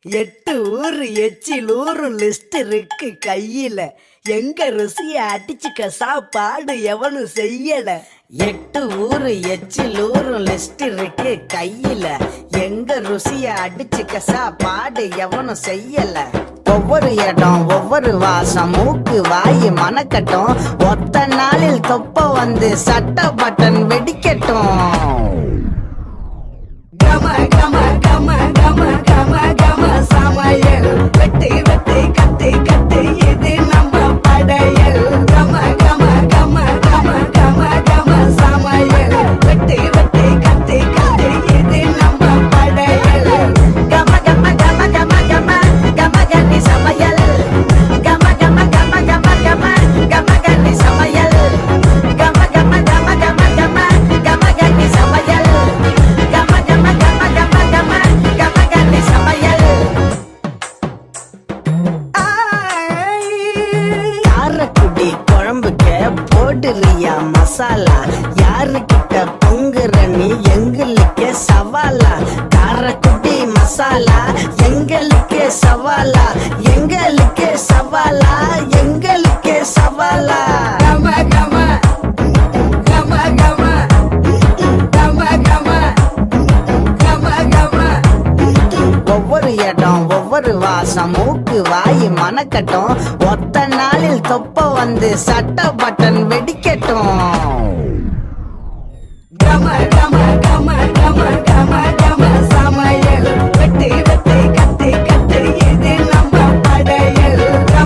8 ஊரு எச்சில் ஊரு லிஸ்ட் இருக்கு கையில. எங்க ருசிய அடிச்சுக்க சாப்பாடு எவனும் செய்யல. 8 ஊரு எச்சில் ஊரு லிஸ்ட் இருக்கு கையில. எங்க ருசிய அடிச்சுக்க சாப்பாடு எவனும் செய்யல. ஒவ்வொரு இடம் ஒவ்வொரு வாசம் மூக்கு வாயு மனக்கட்டும். ஒத்த நாளில் தொப்ப வந்து சட்ட பட்டன் வெடிக்கட்டும். கம கம கம கம கம கம சமையல் வெட்டி வெட்டி கத்தி கத்தி இது நம்ம படையல். கம கம கம கம கம கம சமையல் வெட்டி வெட்டி கத்தி கத்தி இது நம்ம படையல். கம கம கம கம கம கம கன்னி சமையல். கம கம கம கம கம கம கன்னி சமையல். கம கம கம கம கம கம கன்னி சமையல். கம கம கம கம கம கம கன்னி சமையல். காரக்குடி குழம்புக்க போடுறியா மசாலா? யாருக்கிட்ட பொங்குற நீ எங்களுக்கே சவாலா? காரக்குடி மசாலா எங்களுக்கே சவாலா? எங்களுக்கே சவாலா? எங்களுக்கே சவாலா? கம கம கம கம கம கம கம கம. ஒவ்வொரு இடம் ஒவ்வொரு வாசம் மூக்கு வாயு மனக்கட்டும். ஒத்த நாளில் தொப்ப வந்து சட்ட பட்டன் வெடிக்கட்டும்.